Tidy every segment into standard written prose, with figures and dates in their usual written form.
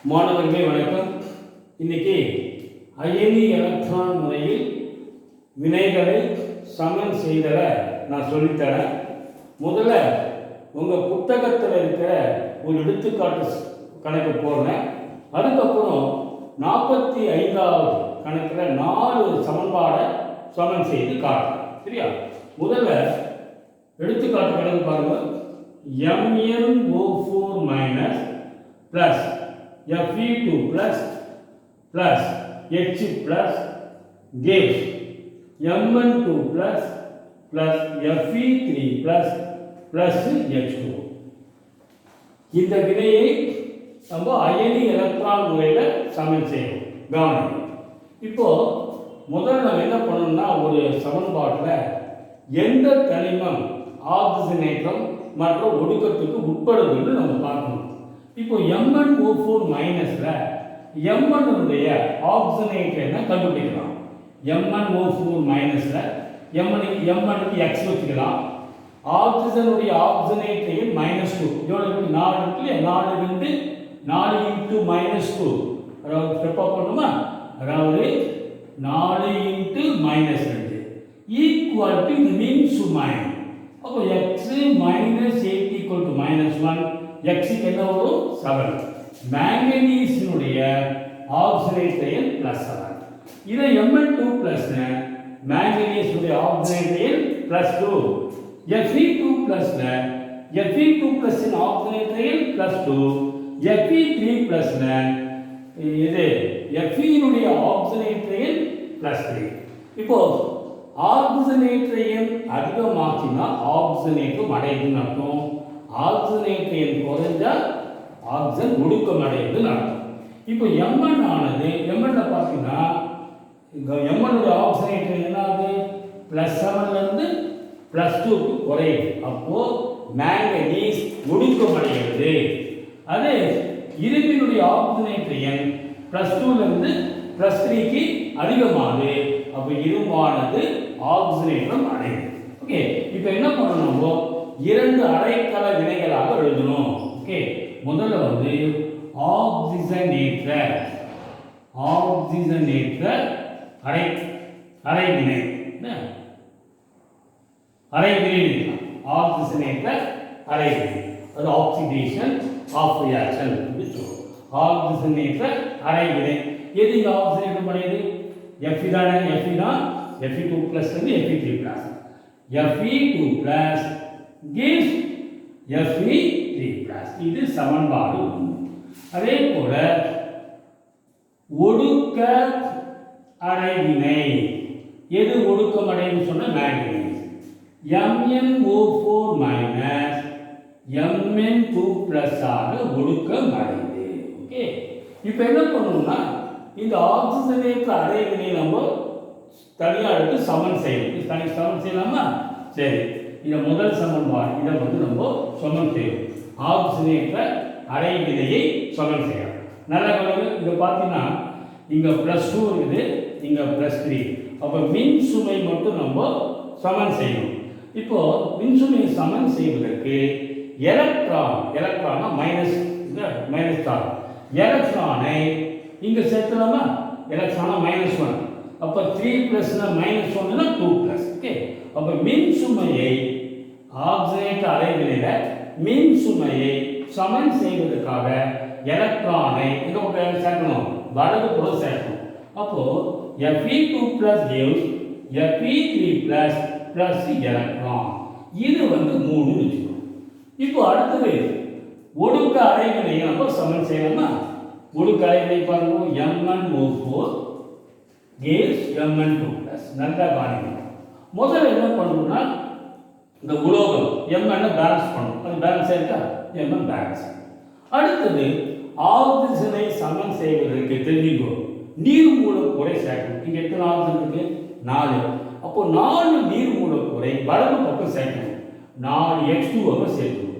மாணவர்களே வணக்கம். இன்னைக்கு அயனி எலக்ட்ரான் முறையில் வினைகளை சமன் செய்தலை நான் சொல்லித்தரேன். முதல்ல உங்கள் புத்தகத்தில் இருக்கிற ஒரு எடுத்துக்காட்டு கணக்கு போடுறேன். அதுக்கப்புறம் 45வது கணக்கில் 4 சமன்பாடை சமன் செய்து காட்டுறேன். சரியா? முதல்ல எடுத்துக்காட்டு கணக்கு பாருங்கள். MnO4 minus plus Fe2 plus H plus gives Mn2 plus Fe3 plus H2. இந்த வினையை நம்ம அயனி எலக்ட்ரான் முறையில் சமன் செய்யணும். கவனிங்க. இப்போ முதல்ல நம்ம என்ன பண்ணணும்னா, ஒரு சமன்பாட்டில் எந்த தனிமம் ஆக்சிஜனேற்றம் மற்றும் ஒடுக்கத்துக்கு உட்படுதுன்னு நம்ம பார்க்கணும். இப்போ MnO4 மைனஸ்ல Mn ஆக்சிஜனேற்றம் கண்டுபிடிக்கலாம். MnO4 மைனஸ்ல Mn X வச்சுக்கலாம். ஆக்சிஜனுடைய ஆக்சிஜனேற்றம் -2 எவ்வளவு 4 இருக்கு இல்லையா? 4 இன்டு -2 அதாவது ஸ்டெப் அப் பண்ணுமா? அதாவது 4 இன்டு -2 ஈக்குவல் டு இது மீன் சுமைன். அப்போ x minus 8 equal to -1. x என்ன வரும்? 7. மேங்கனீஸினுடைய ஆக்சிஜனேற்றம் +7. இதை Mn2 பிளஸ் மேங்கனீஸுடைய ஆக்சிஜனேற்றம் +2. Fe2 பிளஸ் Fe2 பிளஸ் ஆக்சிஜனேற்றம் +2. Fe3 பிளஸ் இது Fe னுடைய ஆக்சிஜனேற்றம் +3. இப்போ ஆக்சிஜனேற்றம் அதிகமாக்கினா ஆக்சிஜனேற்றம் அடையுதுன்னு அர்த்தம். ஆக்சிஜனேற்றம் குறைஞ்சா ஆக்சிஜன் ஒடுக்கம் அடையுதுன்னு அர்த்தம். இப்போ Mn ஆனது Mn பார்த்தீங்கன்னா Mn ஆக்சிஜனேற்றம் என்ன ஆகுது? +7 இருந்து +2க்கு குறையுது. அப்போ மேங்கனீஸ் ஒடுக்கம் அடைகிறது. அதே இரும்பினுடைய ஆக்சிஜனேற்றம் +2 இருந்து +3க்கு அதிகமாகுது. அப்போ இரும்பானது ஆக்சிஜனேற்றம் அடையுது. ஓகே, இப்போ என்ன பண்ணணும்? இரண்டு அரைக்கல வினைகளாக எழுதணும். ஓகே, முதல்ல வந்து ஆக்சிஜனேற்ற அரை வினை ஆக்சிஜனேற்ற அரை வினை, அது ஆக்சிடேஷன் ஆஃப் ரியாக்ஷன். ஆக்சிஜனேற்ற அரை வினை எது இங்க ஆக்சிஜனேற்றம் அடையுது? Fe தானே? Fe தான் Fe2 பிளஸ் வந்து Fe3 plus. Fe2 plus gives Fe3 plus. இது சமன்பாடு 1. அதே போல ஒடுக்க அடைவினை எது ஒடுக்கம் அடைன்னு சொன்ன manganese. MnO4 minus Mn2 plus ஆக ஒடுக்கம் அடையுது. ஓகே, இப்போ என்ன பண்ணணும்னா, இந்த ஆக்சிஜனேற்ற அடைவினை நம்ம தனியாக எடுத்து சமன் செய்யணும். சமன் செய்யலாமா? சரி, இந்த முதல் சமன்பாடு இதை வந்து நம்ம சமன் செய்யணும். ஆக்சிஜனேற்ற அரை வினையை சமன் செய்யணும். நல்லா கவனிங்க. இங்கே பார்த்தீங்கன்னா இங்கே +2 இருக்குது, இங்கே +3. அப்போ மின் சுமை மட்டும் நம்ம சமன் செய்யணும். இப்போ மின் சுமையை சமன் செய்வதற்கு எலக்ட்ரானா மைனஸ் சார்ஜ் எலக்ட்ரானை இங்கே சேர்த்துலாமா? எலக்ட்ரானா -1. அப்போ 3 + -1னா 2 +. ஓகே, அப்போ மின் சுமையை ஆக்சிஜனேற்ற அலைவினையில் மின் சுமையை சமன் செய்வதற்காக எலக்ட்ரானை எங்க பக்கம் சேர்க்கணும்? வலது புறம் சேர்க்கணும். அப்போ Fe2 plus gives Fe3 plus electron. இது வந்து 3 வச்சுக்கணும். இப்போ அடுத்தது ஒடுக்க அலைவினையை நம்ம சமன் செய்யலாமா? ஒடுக்க அலைவினை பாருங்க. MnO4 gives Mn2 plus. நல்லா பாருங்க. முதல்ல என்ன பண்ணணும்னா, இந்த உலோகம் Mn பேலன்ஸ் பண்ணணும். அது பேலன்ஸ் ஆயிருக்கா? Mn balance. அடுத்தது ஆக்சிஜனை சமன் செய்வதற்கு தெரிஞ்சுக்கோ, நீர் மூலக்கூறை சேர்க்கணும். இங்கே எத்தனை ஆக்சிஜன் இருக்கு? 4. அப்போ 4 நீர் மூலக்கூறை வலது பக்கம் சேர்க்கணும். 4 H2O சேர்க்கணும்.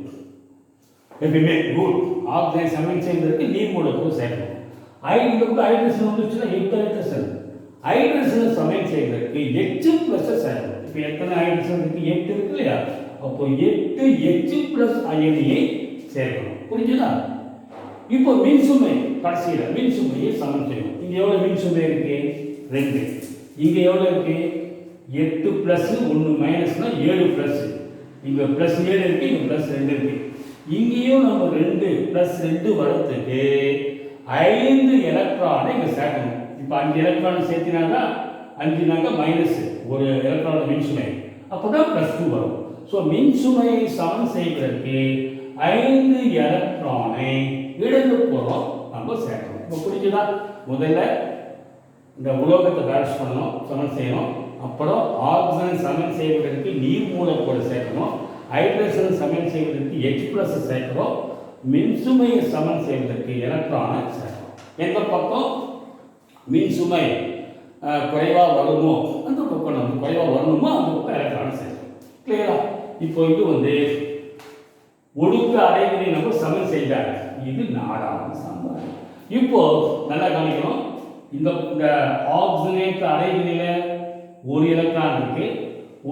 எப்பயுமே குட். ஆக்சிஜனை சமன் செய்வதற்கு நீர் மூலக்கூறு சேர்க்கணும். ஹைட்ரஜன் வந்துச்சுன்னா 8 ஹைட்ரஜன். ஹைட்ரஜனை சமன் செய்வதற்கு H+ சேர்க்கணும். இப்போ எத்தனை ஹைட்ரஜன் இருக்கு? 8 இருக்கு இல்லையா? அப்போ 8 H+ அயனியை சேர்க்கணும். புரிஞ்சுதா? இப்போ மின்சுமை கடைசியில் மின்சுமையை சமன் செய்யணும். இங்கே எவ்வளோ மின்சுமை இருக்கு? 2. இங்கே எவ்வளோ இருக்கு? 8 ப்ளஸ் 1 மைனஸ்னா 7 ப்ளஸ். இங்கே ப்ளஸ் 7 இருக்கு, இங்கே ப்ளஸ் 2 இருக்கு. இங்கேயும் நம்ம 2 ப்ளஸ் 2 வரத்துக்கு 5 எலக்ட்ரானை இங்கே சேர்க்கணும். இப்போ 5 எலக்ட்ரானை சேர்த்தினாக்கா 5நாக்கா மைனஸ் ஒரு எலக்ட்ரானோட மின்சுமை, அப்போ தான் ப்ளஸ் 2 வரும். ஸோ மின்சுமையை சமன் செய்வதற்கு 5 எலக்ட்ரானை இடதுபுறம் நம்ம சேர்க்கணும். இப்போ புரிஞ்சுதா? முதல்ல இந்த உலோகத்தை பேலன்ஸ் பண்ணணும், சமன் செய்யணும். அப்புறம் ஆக்சிஜன் சமன் செய்வதற்கு நீர் மூலக்கூறு சேர்க்கணும். ஹைட்ரஜன் சமன் செய்வதற்கு H+ சேர்க்கிறோம். மின்சுமையை சமன் செய்வதற்கு எலக்ட்ரானை சேர்க்கிறோம். எந்த பக்கம் மின்சுமை குறைவாக வருமோ அந்த பக்கம் நம்ம குறைவாக வரணுமோ அந்த பக்கம் எலக்ட்ரானை சேர்க்கிறோம். கிளியரா? இப்போ இது ஒடுக்க அடைவினை நம்ம சமன் செய்தாங்க. இது 4வது சமன்பாடு. இப்போ நல்லா கவனிக்கணும். இந்த ஆக்சிஜனேற்ற அடைவினையில ஒரு எலக்ட்ரான் இருக்கு,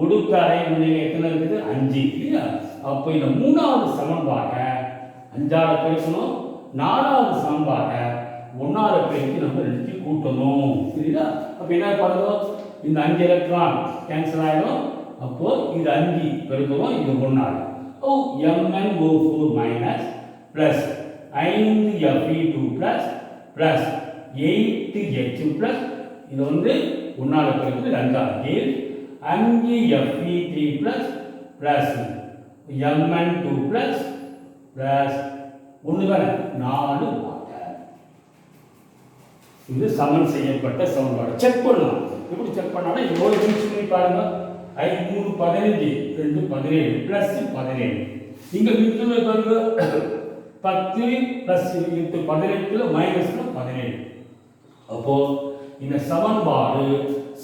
ஒடுக்க அடைவினையில எத்தனை இருக்குது? 5 இல்லையா? அப்போ இந்த 3வது சமன்பாட்டை 5ஆல பெருக்கணும், 4வது சமன்பாட்டை 1ஆல பெருக்கி நம்ம 2 கூட்டணும். சரிங்களா? அப்போ என்ன பண்ணுறோம்? இந்த 5 எலக்ட்ரான் கேன்சல் ஆகிடும். அப்போ இது 5 பெருக்கிறோம், இது 1ஆல. ஓ MnO4 minus plus 5Fe2 plus plus 8H plus இது 1ஆல பெருக்கிறது 2ஆல 5Fe3 plus plus Mn2 plus plus 1 தானே 4 வாட்டர். இது சமன் செய்யப்பட்ட சமன்பாடு. செக் பண்ணலாம். எப்படி செக் பண்ணாலும் எவ்வளோ மின்சுமை பாருங்க. 3 15 2 17 ப்ளஸ் 17. இங்கே மின்சுமை பாருங்க 10 ப்ளஸ் 8 18 மைனஸ்ல 17. அப்போ இந்த சமன்பாடு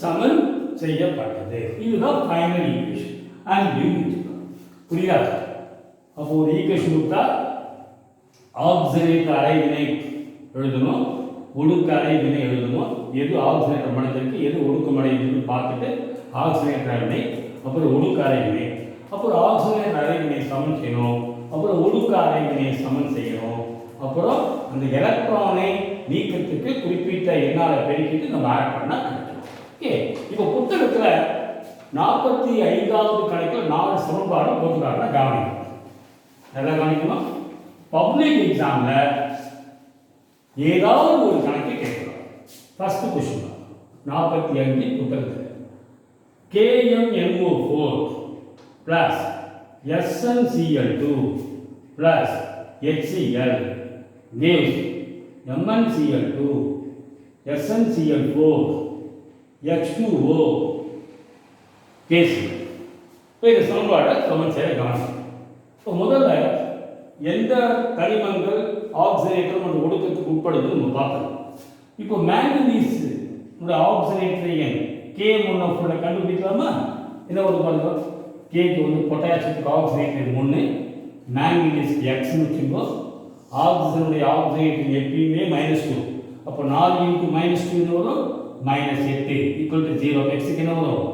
சமன் செய்யப்பட்டது. இதுதான் ஃபைனல் ஈக்குவேஷன். அண்ட் புரியுதா? அப்போ ஒரு ஈக்குவேஷன் கொடுத்தா ஆக்சிஜனேற்ற அடைவினை எழுதணும், ஒடுக்க அடைவினை எழுதணும். எது ஆக்சிஜனேற்ற மனிதருக்கு எது ஒடுக்கம் அடைவினைன்னு பார்த்துட்டு ஆக்சிஜனேற்ற அடைவினை, அப்புறம் ஒடுக்க அடைவினை, அப்புறம் ஆக்சிஜனேற்ற அடைவினை சமன் செய்யணும், அப்புறம் ஒடுக்க அடைவினை சமன் செய்யணும். அப்புறம் அந்த எலக்ட்ரானை நீக்கத்துக்கு குறிப்பிட்ட எண்ணால பெருக்கிட்டு நம்ம ஆட் பண்ணா கிடைக்கும். ஓகே, இப்போ புத்தகத்தில் 45வது கணக்கில் 4 சமன்பாடு போட்டுக்காரங்க கவனிக்கணும். நல்லா கவனிக்கணும். பப்ளிக் எக்ஸாம்ல ஏதாவது ஒரு கணக்கு கேட்கலாம். ஃபர்ஸ்ட் கொஸ்டின் 45 புத்தகத்தில் KMnO4 plus SnCl2 plus HCl gives MnCl2 SnCl4 H2O gas. இப்போ இந்த சமன்பாடை சமன் செய்ய கவனிக்கணும். இப்போ முதல்ல எந்த தனிமங்கள் ஆக்சிஜனேற்ற மற்றும் ஒடுக்கத்துக்கு உட்படுதுன்னு நம்ம பார்க்கணும். இப்போ மேங்கனீஸ் ஆக்சிஜனேற்ற எண் K3 கண்டுபிடிக்கலாமா? என்ன ஒரு பாருங்க. கேக்கு பொட்டாசியத்துக்கு ஆக்சிஜனேற்ற எண் 3, மேங்கனீஸ்க்கு Xன்னு வச்சுக்கோ. ஆக்சிஜனுடைய ஆக்சிஜனேற்ற எப்பயுமே -2. அப்போ 4 × -2 வரும் -8 = 0. Xக்கு என்ன வரும்?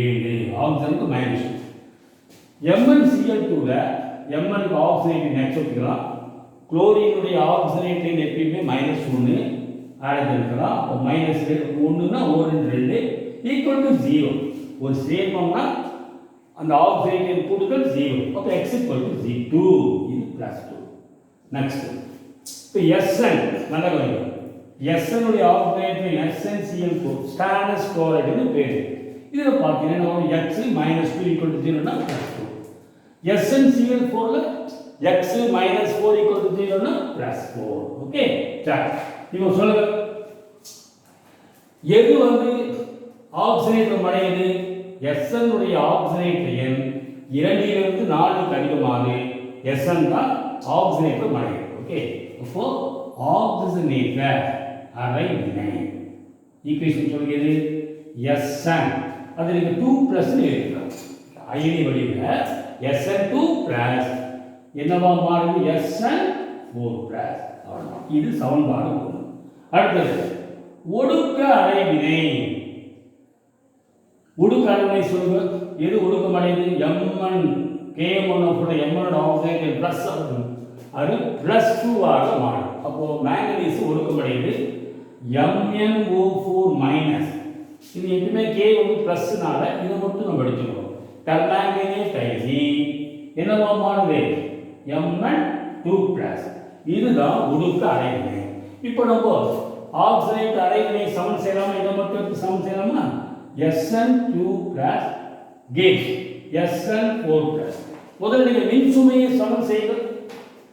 7. ஆக்சிஜனுக்கு -2. MnCl2ல Mn ஆக்சிஜனேற்ற X வச்சுக்கலாம். குளோரினுடைய ஆக்சிஜனேற்ற எண் எப்பயுமே -1 ஆட் இருக்கலாம். அப்போ -1னா 2 = 0. ஒரு சேர்மம்னா அந்த ஆக்சிஜனேற்ற கூடுதல் 0. அப்போ X = 2. இது +2. நெக்ஸ்ட் இப்போ Sn நல்லா கவனிங்க. Sn உடைய ஆக்சிஜனேற்ற SnCl4 ஸ்டானஸ் குளோரைடுன்னு பேர். இதில் பார்த்தீங்கன்னா X -2 = 0னா +2. SnCl4ல X -4 = 0னா +4. ஓகே, சரி. இப்போ சொல்லுங்க, எது ஆக்சிஜனேற்றம் அடையுது? Sn உடைய ஆக்சிஜனேற்ற எண் 2 லிருந்து 4க்கு அதிகமாகுது. Sn தான் ஆக்சிஜனேற்றம் அடையுது. ஓகே, அப்போ ஆக்சிஜனேற்ற அடைவினை ஈக்குவேஷன் சொல்கிறது Sn. அது நீங்க 2+ னு எழுதலாம். அயனி வடிவில் Sn2+ என்னவா மாறுது? Sn4+. அவ்வளவுதான். இது சமன்பாடு 1. அடுத்தது ஒடுக்க அடைவினை. ஒடுக்க அடைவினை சொல்லுங்க. எது ஒடுக்கம் அடையுது? Mn KMnO4 Mn ஆக்சிஜனேற்ற பிளஸ் ஆகும். அது +2 ஆக மாறும். அப்போ மேங்கனீஸ் ஒடுக்கமடையுது. MnO4 மைனஸ், இது எப்பவுமே K வந்து ப்ளஸ்னால இதை மட்டும் நம்ம எடுத்துக்கணும். டர்மேங்கனேட் டைசி என்னவா மாறுது? Mn2+. இதுதான் ஒடுக்க அரைவினை. இப்போ நம்ம ஆக்சைடு அரைவினை சமன் செய்யலாமா? இதை மட்டும் எடுத்து சமன் செய்யலாமா? Sn2+ gives Sn4+. முதல்ல நீங்கள் மின்சுமையை சமன் செய்யுங்க.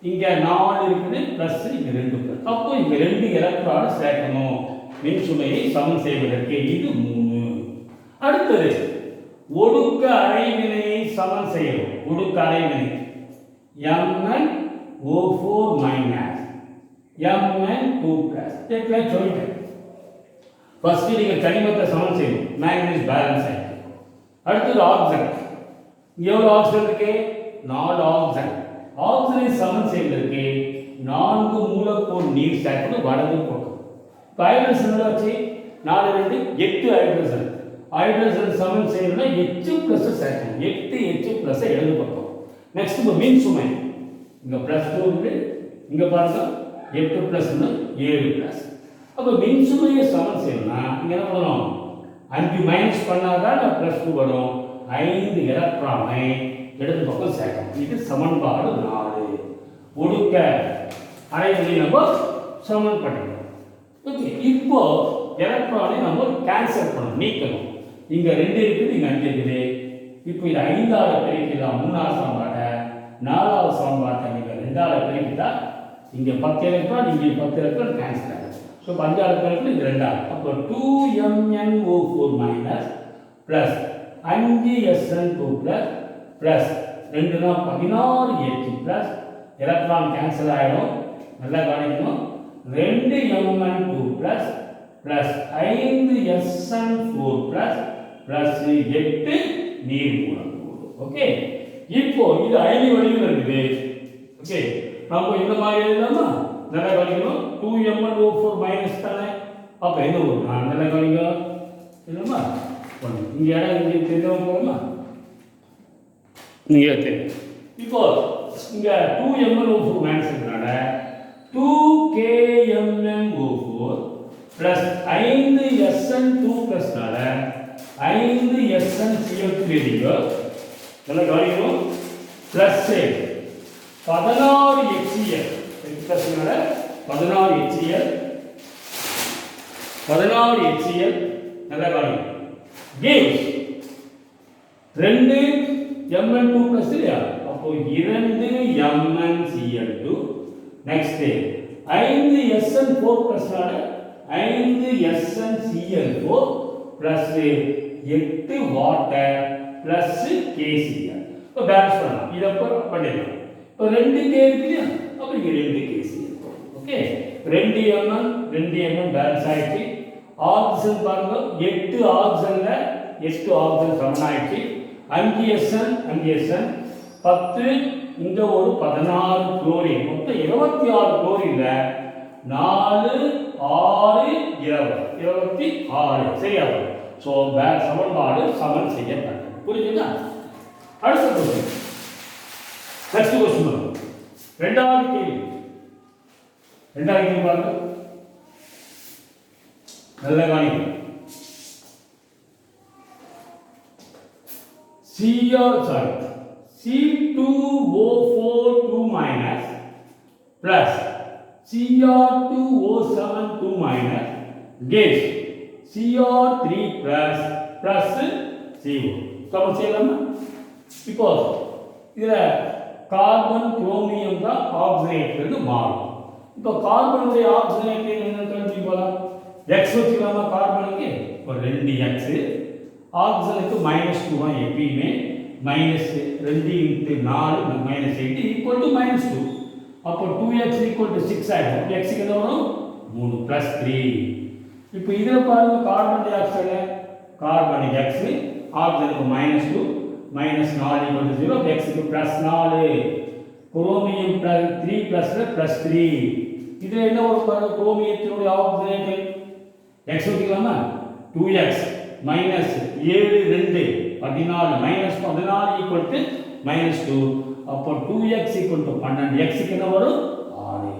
இங்கே 4 இருக்குது ப்ளஸ் இங்கே 2 ப்ளஸ். அப்போ இங்கே 2 எலக்ட்ரானை சேர்க்கணும் மின்சுமையை சமன் செய்வதற்கு. இது 3. அடுத்தது ஒடுக்க அரைவினையை சமன் செய்யணும். ஒடுக்க அரைவினை MnO4 மைனஸ் Mn2+. ஏற்கனவே சொல்லிட்டேன். ஃபர்ஸ்ட் நீங்கள் கனிமத்தை சமன் செய்யணும். மேங்கனீஸ் பேலன்ஸ் ஆகிட்டு. அடுத்தது ஆக்சிஜன். எவ்வளோ ஆக்சிஜன் இருக்கு? 4 ஆக்சிஜன். ஆக்சிஜனை சமன் செய்வதற்கு 4 மூலக்கூறு நீர் சேர்க்கணும் வலது பக்கம். இப்போ ஹைட்ரஜன் வச்சு 4 2 8 ஹைட்ரஜன். ஹைட்ரஜன் சமன் செய்யணும்னா H+ சேர்க்கணும். 8 H+ இடது பக்கம். நெக்ஸ்ட் இப்போ மின் சுமை இங்கே +2 இருக்கு. இங்கே பாருங்க 8+ன்னு 7+. அப்போ மின் சுமையை சமன் செய்யணும்னா இங்கே என்ன பண்ணணும்? 5 மைனஸ் பண்ணாதான் +2 வரும். 5 எலக்ட்ரானை இடது பக்கம் சேர்க்கணும். இது சமன்பாடு 4. ஒடுக்க அரைவினை நம்ம சமன் பண்ணிக்கணும். ஓகே, இப்போ எலக்ட்ரானை நம்ம கேன்சல் பண்ணணும், நீக்கணும். இங்கே 2 இருக்குது, இங்கே 5 இருக்குது. இப்போ இது 5ஆல் பெருக்கிதான் 3ஆவது சமன்பாட்டை, 4ஆவது சமன்பாட்டை நீங்கள் 2ஆல் பெருக்கிட்டா இங்கே 10 எலக்ட்ரான், இங்கே 10 எலக்ட்ரான் கேன்சல் ஆகும். ஸோ 5ஆல் பெருக்கில் இது 2ஆல். அப்போ 2MnO4 minus plus 5Sn2+ plus 2 16H+ electron cancel ஆகிடும். நல்லா கவனிக்கணும். 2Mn2+ ப்ளஸ் 5Sn4+ ப்ளஸ் 8 நீர் மூலக்கூறு. ஓகே, இப்போ இது அயனி வடிவில் இருக்குது. ஓகே, நம்ம இந்த மாதிரி எழுதலாமா? நல்லா கவனிக்கணும். 2MnO4 மைனஸ் தானே. அப்போ என்ன வரும்? நல்லா கவனிக்கணும். இல்லைம்மா இங்கே இடம் இங்கே தெரியாமல் போகலாமா? நீங்கள் தெரியும். இப்போ இங்கே 2MnO4 மைனஸ் இருக்கிறனால 2KMnO4 ப்ளஸ் 5Sn2+னால 5SnCl3 நல்லா கவனிக்கணும். ப்ளஸ் 16HCl ப்ளஸ்னால 16HCl நல்லா கவனிக்கணும். gives 2Mn2+ இல்லையா? அப்போ 2MnCl2. நெக்ஸ்ட் 5Sn4+னால 5SnCl4 plus 8 water plus KCl. இப்போ பேலன்ஸ் பண்ணலாம். இதை பண்ணிடலாம். இப்போ 2K இருக்கு இல்லையா? அப்போ இங்கே 2KCl. ஓகே, 2Mn பேலன்ஸ் ஆயிடுச்சு. ஆக்சிஜன் பாருங்க 8 ஆக்சிஜன்ல 8 ஆக்சிஜன் சமன் ஆயிடுச்சு. 5Sn 10 இங்க ஒரு 16 குளோரின், மொத்தம் 26 குளோரின்ல 4 6 26 சரியா? ஸோ சமன்பாடு சமன் செய்யப்பட்டது. புரிஞ்சுதா? அடுத்த கொஸ்டின், நெக்ஸ்ட் கொஸ்டின் ரெண்டாவது கேள்வி பாருங்க. நல்ல கவனிங்க. C2O4 2 minus plus Cr2O7 2 minus gives Cr3 plus CO. சமன் செய்யலாமா? இப்போ இதில் கார்பன் குரோமியம் தான் ஆக்சிஜனேட் மாறும். இப்போ கார்பனுடைய ஆக்சிஜனேட் என்னன்னு தெரிஞ்சு போகலாம். எக்ஸ் வச்சுக்கலாமா? கார்பனுக்கு இப்போ 2x, ஆக்சிஜனுக்கு -2 தான் எப்பயுமே. -2 × 4 -8 ஈக்குவல் டு -2. அப்போ 2x ஈக்குவல் டு 6 ஆகிடும். எக்ஸுக்கு என்ன வரும்? 3 + 3. இப்போ இதில் பாருங்க, கார்பன் டை ஆக்சைடு கார்பனுக்கு x, ஆக்சிஜனுக்கு -2 -4 ஈக்குவல் டு 0, எக்ஸுக்கு +4, குரோமியம் 3 + 3. இதில் என்ன ஒரு பாருங்க, குரோமியத்தினுடைய ஆக்சிஜனேட் x வச்சுக்கலாமா? 2x -7 2 14 -14 equal to -2. அப்போ 2x = 12 x க்கு என்ன வரும் 6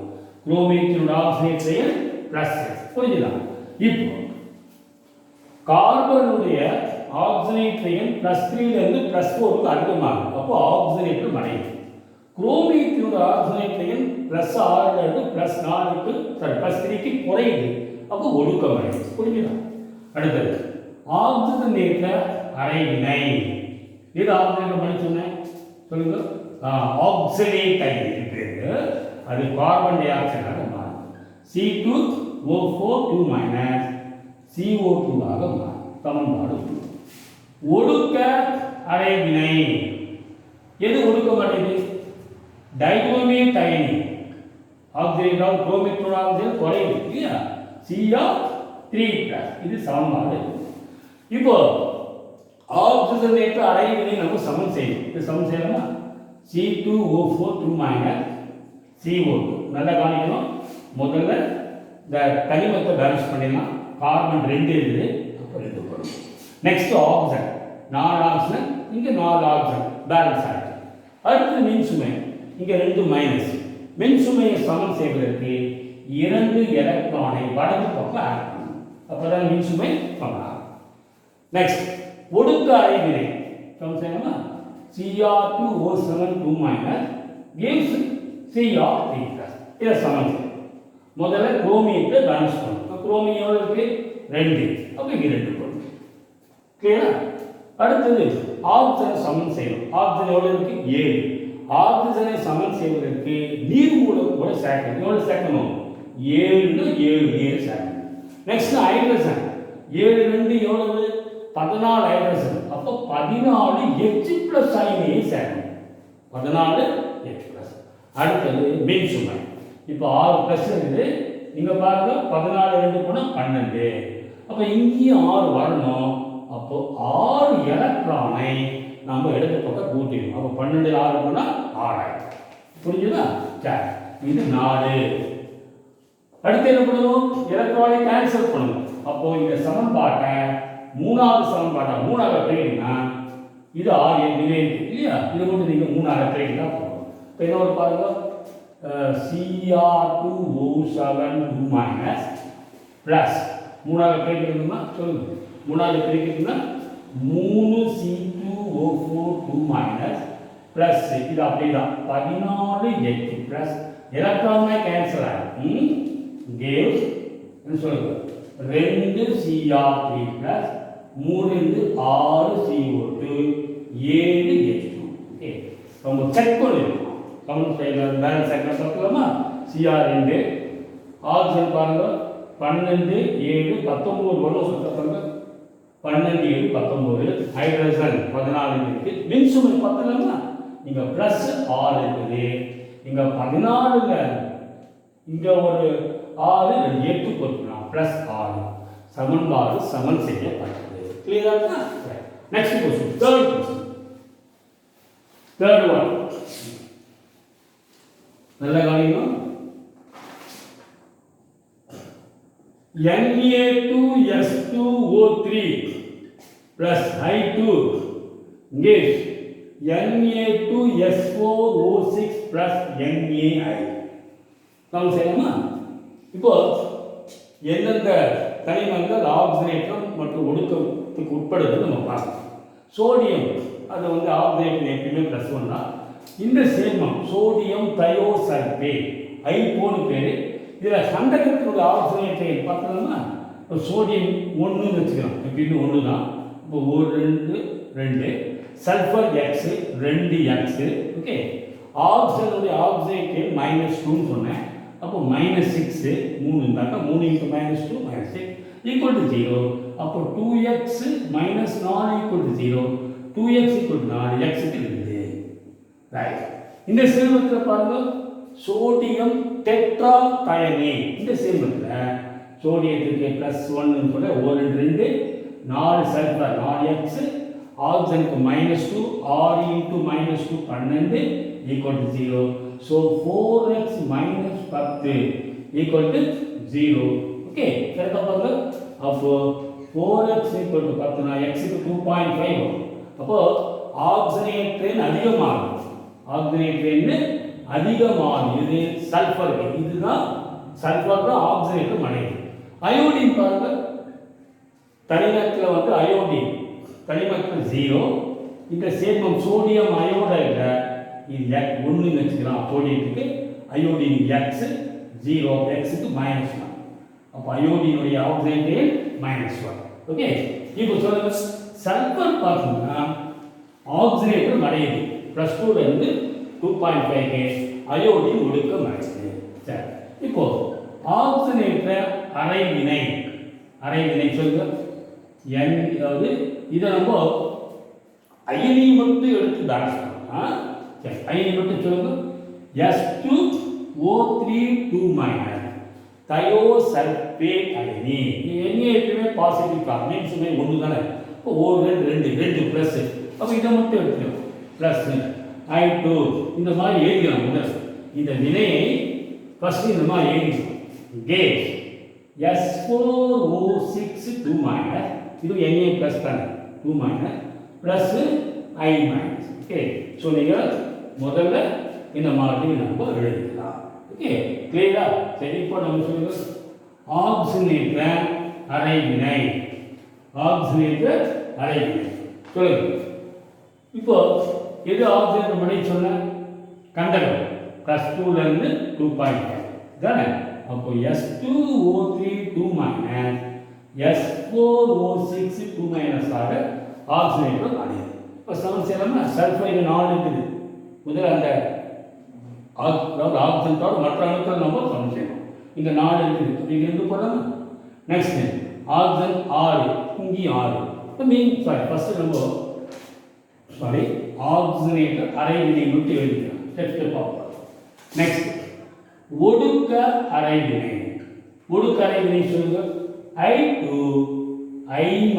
குரோமேட்டினோட ஆக்சிஜனேட் செயல் பிளஸ் புரியுதா இப்போ கார்பனுடைய ஆக்சிஜனேட் செயல் +3 ல இருந்து +4 க்கு அதிகமாகும் அப்போ ஆக்சிஜனேட் மறையும் குரோமேட்டினோட ஆக்சிஜனேட் செயல் +6 ல இருந்து +4 க்கு +3 க்கு குறையுது அப்போ ஒடுக்கம் அடையுது புரியுதா அடுத்து ஆக்சிஜனேட்ல அரைவினை இது ஆக்சிஜனேட் பண்ணி சொன்னேன் சொல்லுங்க ஆக்சிலேட் அயனி பேரு அது கார்பன் டை ஆக்சைடாக மாறும் C2O4 CO2 ஆக மாறும் சமன்பாடு ஒடுக்க அரைவினை எது ஒடுக்க மாட்டேங்குது டைகுரோமேட் அயனி ஆக்சிலேட் குரோமேட்டோட ஆக்சிஜன் குறையுது இல்லையா Cl3+ இது சமன்பாடு இப்போ ஆக்சிஜனேற்ற அரைவினை நம்ம சமன் செய்யணும் இது சமன் செய்யலாமா C2O4 CO2 நல்லா கவனிக்கணும் முதல்ல இந்த தனிமத்தை பேலன்ஸ் பண்ணிடலாம் கார்பன் 2 இருக்குது அப்போ 2 வரும் நெக்ஸ்ட் ஆக்சிஜன் 4 ஆக்சிஜன் இங்கே 4 ஆக்சிஜன் பேலன்ஸ் ஆகிடுச்சு அடுத்து மின்சுமை இங்கே 2 மைனஸ் மின்சுமையை சமன் செய்வதற்கு 2 எலக்ட்ரானை வலது பக்கம் ஆட் பண்ணணும் அப்போ தான் மின்சுமை சமனாகும் நெக்ஸ்ட் ஒடுக்க அரைவினை சமன் செய்யலாமா Cr2O7 gives Cr3+. இதை சமன் செய்யணும் முதல்ல குரோமியத்தை பேலன்ஸ் பண்ணணும் குரோமியம் எவ்வளோ இருக்கு 2 அப்போ இங்கே 2 போடணும் கிளியரா அடுத்தது ஆக்சிஜனை சமன் செய்யணும் ஆக்சிஜன் எவ்வளோ இருக்கு 7 ஆக்சிஜனை சமன் செய்வதற்கு நீர் மூலக்கூறை சேர்க்கணும் எவ்வளோ சேர்க்கணும் 7 நீர் சேர்க்கணும் நெக்ஸ்ட் ஹைட்ரஜன் 7 2 எவ்வளவு 14 ஹைட்ரஜன் அப்போ 14 H+ அயனியை சேர்க்கணும் 14 H+ அடுத்தது மின்சுமை இப்போ 6+ இருக்குது நீங்க பாருங்க 14 2 போனா 12 அப்போ இங்கேயும் 6 வரணும் அப்போ 6 எலக்ட்ரானை நம்ம இடது பக்கம் கூட்டிடணும் அப்போ 12 6 போனா 6 புரிஞ்சுதா சரி இது 4 அடுத்து என்ன பண்ணுவோம் எலக்ட்ரானை கேன்சல் பண்ணணும் அப்போ இந்த சமன்பாட்டை மூணாவது சமன்பாட்டை 3ஆக பிரிக்கணும்னா இது 6 ஏற்கனவே இருக்கு இல்லையா இது மட்டும் நீங்கள் 3ஆக பிரிக்கிட்டா போதும் இப்போ என்ன ஒரு பாருங்க Cr2O7 ப்ளஸ் 3ஆக பிரிக்கணும்னா சொல்லுங்க 3ஆக பிரிக்கணும்னா 3C2O4 ப்ளஸ் இது அப்படியே தான் 14 H+ எலக்ட்ரானை கேன்சல் ஆகும் கேவ்ஸ் என்ன சொல்லுங்க 2 Cr3+ 3 6 CO2 7 H2 ஓகே நம்ம செக் பண்ணிடலாம் கவுண்ட் செய்யலாம் பேலன்ஸ் செக் பார்க்கலாமா Cr2 ஆக்சிஜன் பாருங்க 12 7 19 வரும் சொல்லுங்க 12 7 19 ஹைட்ரஜன் 14 இருக்கு மின்சுமை பார்த்தலாமா இங்க +6 இருக்குது இங்க 14ல இங்க ஒரு 6 8 கொடுக்கலாம் +6 சமன்பாடு சமன் செய்யப்பட்டது கிளியரா இருக்கா நெக்ஸ்ட் क्वेश्चन third one நல்லா கவனிக்கணும் Na2S2O3 plus I2 gives Na2S4O6 plus NaI நாம் செய்யலாமா இப்போ எந்தெந்த தனிமங்கள் ஆக்சிஜனேற்றம் மற்றும் ஒடுக்கத்துக்கு உட்படுது நம்ம பார்க்கலாம் சோடியம் அது வந்து ஆக்சிஜனேற்றம் எப்பயுமே +1 தான் இந்த சேர்மம் சோடியம் தயோசல்பேட் ஐபோன்னு பேர் இதில் சந்தகத்தினுடைய ஆக்சிஜனேற்றை பார்த்தோம்னா சோடியம் 1ன்னு வச்சுக்கலாம் எப்பயுமே 1 தான் இப்போ 1 2 சல்ஃபர் X 2X ஓகே ஆக்சிஜனுடைய ஆக்சிஜனேற்றை -2ன்னு சொன்னேன் அப்போ -6 3 இருந்தாக்கா 3 × -2 -6 = 0 அப்போ 2x - 4 = 0 2x = 4 x க்கு 2 ரைட் இந்த சேர்மத்தில் பாருங்க சோடியம் டெட்ராதயனேட் இந்த சேர்மத்தில் சோடியத்துக்கு +1 ன்னு சொல்ல 1 2 4 sulphur 4x ஆக்சிஜனுக்கு -2 6 × -2 12 = 0 so 4x - 10 = 0 okay கரெக்ட்டா பாருங்க அப்போ 4x = 10 னா x க்கு 2.5 அப்போ ஆக்சிஜனேற்றம் அதிகமாகும் ஆக்சிஜனேற்ற அதிகமானது இது சல்ஃபர். இதுதான் சல்ஃபர் தான் ஆக்சிஜனேற்றம் அடையுது. அயோடின் பாருங்க, தனிமத்தில் வந்து அயோடின் தனிமத்தில் 0. இந்த சேர்மம் சோடியம் அயோடைட இது ஒன்று வச்சுக்கலாம். சோடியத்துக்கு அயோடின் எக்ஸ் 0, எக்ஸுக்கு -1. அப்போ அயோடினுடைய ஆக்சிஜனேற்ற -1. ஓகே, இப்போ சொல்லுங்க சல்ஃபர் பார்த்தீங்கன்னா ஆக்சிஜனேற்றம் அடையுது +2 2.5க்கு அயோடின் ஒடுக்கம் அடையுது. சரி, இப்போ ஆக்சிஜனேற்ற அரைவினை சொல்லுங்க. n அதாவது இதை நம்ம அயனி மட்டும் எடுத்து பேலன்ஸ் பண்ணலாம். சரி, அயனி மட்டும் சொல்லுங்க. S2O3 தயோசல்பேட் அயனி. எப்பவுமே பாசிட்டிவ் கார்பன் மீன்ஸுமே ஒன்று தானே. இப்போ ரெண்டு ப்ளஸ். அப்போ இதை மட்டும் எடுத்துக்கணும். ப்ளஸ் I2 இந்த மாதிரி எழுதிக்கலாம். முதல் இந்த வினையை ஃபஸ்ட்டு இந்த மாதிரி எழுதிக்கலாம். கேஸ் S4O6 2- இது Na ப்ளஸ் தானே 2- ப்ளஸ் I-. ஓகே, ஸோ நீங்கள் முதல்ல இந்த மாதிரி நம்ம எழுதிக்கலாம். ஓகே, கிளியரா? சரி, இப்போ நம்ம சொல்லுங்க ஆக்சிஜனேற்ற அரைவினை. சொல்லுங்க. இப்போ எது ஆக்சிஜனேற்ற வினை சொன்ன கண்டனம் +2 2.5 தானே. அப்போ S2O3 2- S4O6 2- ஆக ஆக்சிஜனேற்றம் அடையுது. இப்போ சமன் செய்யலாமா? சல்ஃபைடு 4 இருக்குது. முதல்ல அந்த ஆக்சிஜனோட மற்ற அணுக்கள் நம்ம சமன் செய்யணும். இங்கே 4 இருக்குது. இங்கே இருந்து போடலாமா? நெக்ஸ்ட் ஆக்சிஜன் 6, இங்கே 6. ஃபர்ஸ்ட் நம்ம ஆக்சிஜனேற்ற அரைவினை மட்டும் எழுதிக்கலாம். ஸ்டெப் பார்ப்போம். நெக்ஸ்ட் ஒடுக்க அரைவினை. சொல்லுங்க. I2 I-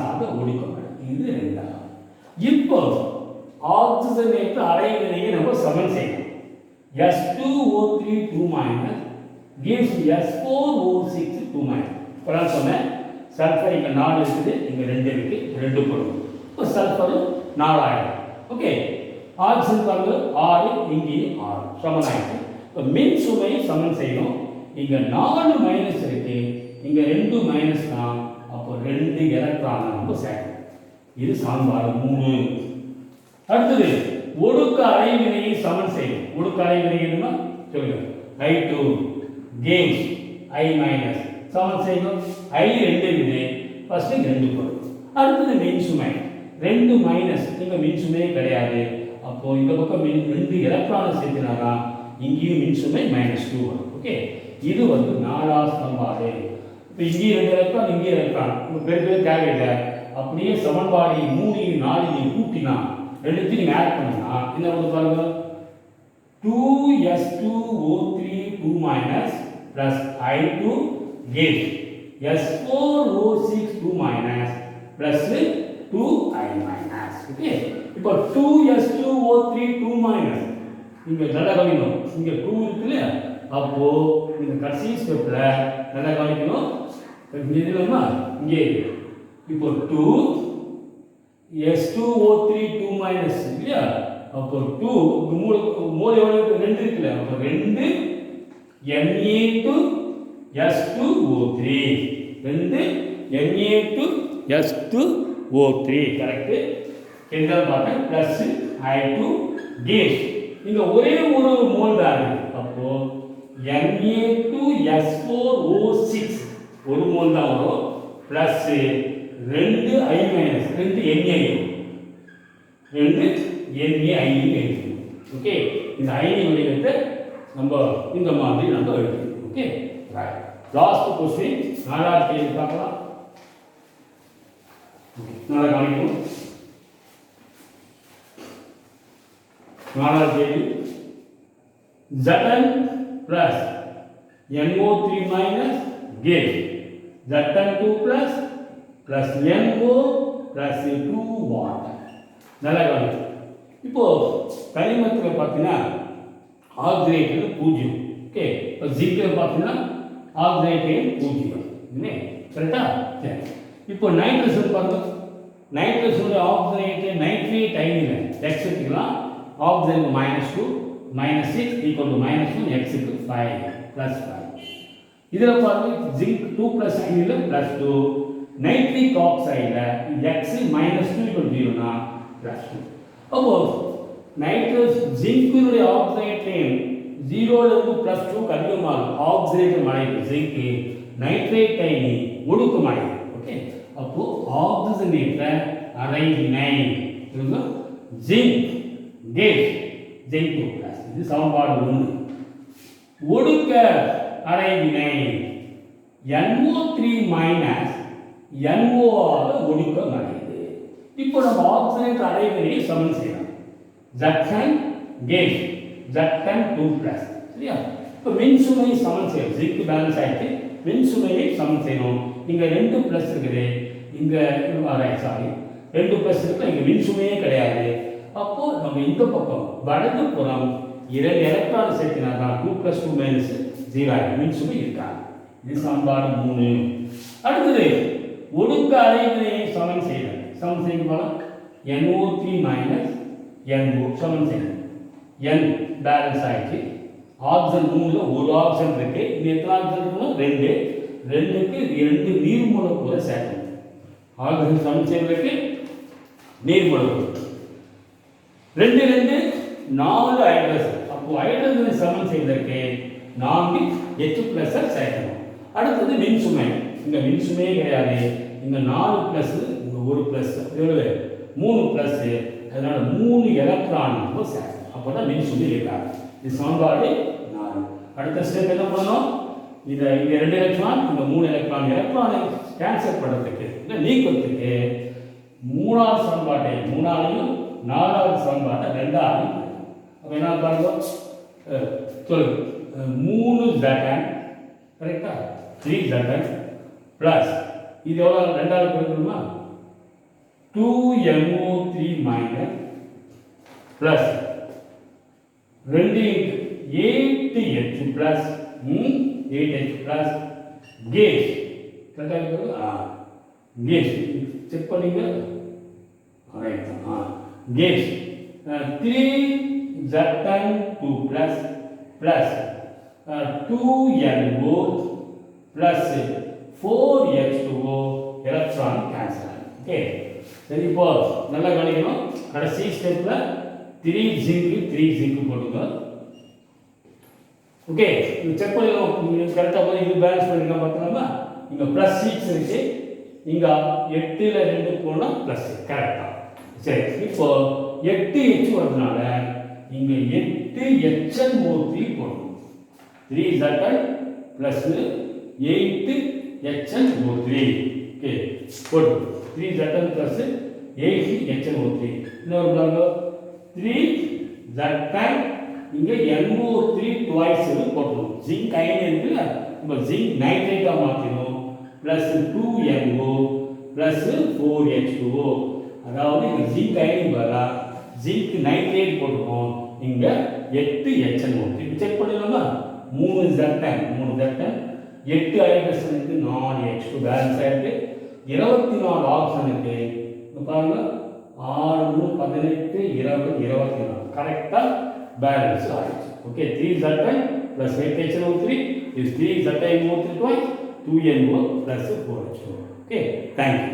ஆக ஒடுக்கப்படும். இது 2. இப்போ ஆக்சிஜனேற்ற அரைவினையை நம்ம சமன் செய்யணும். S2O3 2- gives S4O6 2-. இப்போ நான் சொன்னேன் சல்ஃபர் இங்கே 4 இருக்குது, இங்கே 2 இருக்குது, 2 போடும். இப்போ சல்ஃபரும் 4 ஆயிடும். ஓகே, ஆக்சிஜன் பாருங்க 6, இங்கேயும் 6 சமன் ஆயிடுச்சு. இப்போ மின் சுமையை சமன் செய்யணும். இங்கே 4 மைனஸ் இருக்கு, இங்கே 2 மைனஸ் தான். அப்போ 2 எலக்ட்ரான் நம்ம சேர்க்கணும். இது சமன்பாடு 3. அடுத்தது ஒடுக்க அரைவினையை சமன் செய்யணும். ஒடுக்க அரைவினை என்னன்னா சொல்லுங்க. I2 gives I- சமன் செய்யணும். I 2 இருக்குது, ஃபர்ஸ்ட் 2 போடும். அடுத்தது மின் சுமை 2 மைனஸ், இங்கே மின் சுமையே கிடையாது. அப்போ இந்த பக்கம் 2 எலக்ட்ரானை சேர்த்தினாரா இங்கேயும் மின் சுமை -2 வரும். ஓகே, இது வந்து 4ஆம் சமன்பாடு. இப்போ இங்கேயும் 2 எலக்ட்ரான், இங்கேயும் எலக்ட்ரான், இப்போ பெருக்கவே தேவையில்லை. அப்படியே சமன்பாடு 3 4 கூட்டினா ரெண்டுத்தையும் நீங்கள் ஆட் பண்ணா என்ன வந்து பாருங்க. 2S2O3 2- plus I2 gives S4O6 2- plus 2I-. Okay, இப்போ 2S2O3 2- இங்கே நல்லா கவனிக்கணும். இங்கே 2 இருக்கு இல்லையா. அப்போ இந்த கடைசி ஸ்டெப்பில் நல்லா கவனிக்கணும். இங்கே இங்கே இப்போ 2S2O3 2- இல்லையா. அப்போ 2 மூணு எவ்வளோ 2 இருக்குல்ல. அப்போ 2 Na2S2O3 2 Na2S2O3 கரெக்ட். எங்க பார்த்தேன் ப்ளஸ் I2 கேஸ் இங்க ஒரே ஒரு மோல் தான் இருக்கு. அப்போ Na2S4O6 ஒரு மோல் தான் வரும். ப்ளஸ் 2 I- 2 NaI ஓகே, இந்த அயனி வடிவத்தை நம்ம இந்த மாதிரி நம்ம எழுதணும். Okay, right. லாஸ்ட் क्वेश्चन 4வது கேள்வி பார்க்கலாம். நல்லா கவனிக்கணும். 4வது கேள்வி Zn plus NO3- gives Zn2 plus NO plus 2 watt. நல்லா கவனிக்கணும். இப்போ கனிமத்தில் பார்த்தீங்கன்னா ஆக்சிஜனேட்டர் 0. ஓகே, இப்போ ஜிங்கில் பார்த்தீங்கன்னா ஆக்சிஜனேட்டர் 0. இல்லை கரெக்டா? சரி, இப்போ நைட்ரஜன் பாருங்க. நைட்ரஜனுடைய ஆக்சிஜனேட்டர் நைட்ரேட் அயனியில் X எடுத்துக்கலாம், ஆக்சிஜன் -2 -6 equal to -1 x க்கு 5 plus 5. இதுல பாருங்க ஜிங்க் 2 plus அயனில +2 நைட்ரிக் ஆக்சைடுல x -2 equal to 0 னா +2. அப்போ நைட்ரஸ் ஜிங்கினுடைய ஆக்சைடு 0 ல இருந்து +2 அதிகமாகும் ஆக்சைடு மாறிடும் ஜிங்க் நைட்ரேட் அயனி ஒடுக்கமாகும். ஓகே அப்போ ஆக்சிஜனேற்ற அரைவினை இதுதான் ஜிங்க் கேஸ் ஜிங்க் 2+ இது சமன்பாடு 1. ஒடுக்க அரைவினை NO3 NO ஆல ஒடுக்கம் அடையுது. இப்போ நம்ம ஆக்சிஜனேற்ற அரைவினையை சமன் செய்யலாம். Zn gives Zn 2+. சரியா? இப்போ மின்சுமையை சமன் செய்யணும். ஜிங்க் பேலன்ஸ் ஆயிட்டு மின்சுமையை சமன் செய்யணும். இங்க 2 பிளஸ் இருக்குது, இங்க சாரி 2 பிளஸ் இருக்கு, இங்க மின்சுமையே கிடையாது. அப்போ நம்ம இந்த பக்கம் வலது புறம் 2 எலக்ட்ரான் சேர்த்தினா தான் 2 + 2 - 0 ஆகும். மின்சுமை இருக்காது. இது சமன்பாடு 3. அடுத்தது ஒடுக்க அரைவினையை சமன் செய்யணும். சமன் செய்யும் போல NO3 NO சமன் செய்யணும். N பேலன்ஸ் ஆயிடுச்சு. ஆக்சிஜன் 3ல ஒரு ஆக்சிஜன் இருக்கு. இது எத்தனை ஆக்சிஜன் இருக்குன்னா 2. 2க்கு 2 நீர் மூலக்கூறை சேர்க்கணும். ஆக்சிஜன் சமன் செய்வதற்கு நீர் மூலக்கூறு 2 2 4 ஹைட்ரஜன். அப்போ ஹைட்ரஜனை சமன் செய்வதற்கு 4 H+ சேர்க்கணும். அடுத்தது மின்சுமை. இங்க மின்சுமையே கிடையாது. இங்க 4 பிளஸ் இங்க 1 பிளஸ் எவ்வளவு 3 பிளஸ், அதனால 3 எலக்ட்ரான் சேர்க்கணும். அப்பதான் மின்சுமை இருக்காது. இது சமன்பாடு 4. அடுத்த ஸ்டெப் என்ன பண்ணணும்? இங்க 2 எலக்ட்ரான் இங்க 3 எலக்ட்ரான் எலக்ட்ரானை கேன்சல் பண்றதுக்கு இல்ல நீக்கிறதுக்கு 3வது சமன்பாட்டை 3ஆலையும் 4வது சமன்பாட்டை 2ஆலையும். அப்ப என்ன பாருங்க சொல்லுங்க 3 Zn கரெக்டா 3 Zn பிளஸ் இது எவ்வளவு 2ஆல பெருக்கணுமா 2NO3 plus 2 8H plus 8H plus gives கரெக்டா கேஸ் செக் பண்ணீங்க right gives 3 Zn2 plus plus 2NO plus 4H2O electron cancel. Okay சரி, இப்போ நல்லா கவனிக்கணும். கடைசி ஸ்டெப்ல 3 ஜிங்க் போடுங்க. ஓகே இது செக் பண்ணிடணும் கரெக்டாக போய் இது பேலன்ஸ் பண்ணிக்கலாம். பார்த்தோம்னா இங்கே +6 இருக்கு, இங்கே 8ல் 2 போனால் ப்ளஸ் கரெக்டாக. சரி இப்போ 8H வரதுனால இங்கே 8HNO3 போடணும். 3 Zn ப்ளஸ் 8HNO3. ஓகே போட்டு 3 Zn ப்ளஸ் 8HNO3. இன்னொரு பாருங்க 3 Zn இங்க NO3 ட்வைஸ் போடணும். ஜிங்க் அயன் இருக்குல்ல, நம்ம ஜிங்க் நைட்ரேட்டா மாத்தினோம். Plus 2NO plus 4H2O. அதாவது இங்க ஜிங்க் அயன் பதிலா ஜிங்க் நைட்ரேட் போட்டுப்போம். இங்க 8HNO3 செக் பண்ணிடலாமா? 3 Zn 8 ஹைட்ரஜனுக்கு 4H2 பேலன்ஸ் ஆயிருக்கு. 24 ஆக்சிஜனுக்கு பாருங்க 6 18 20 24 கரெக்டா balance ஆயிடுச்சு. Okay 3 Zn plus 8HNO3 is 3 ZnO3 twice 2NO plus 4H2. Okay, thank you.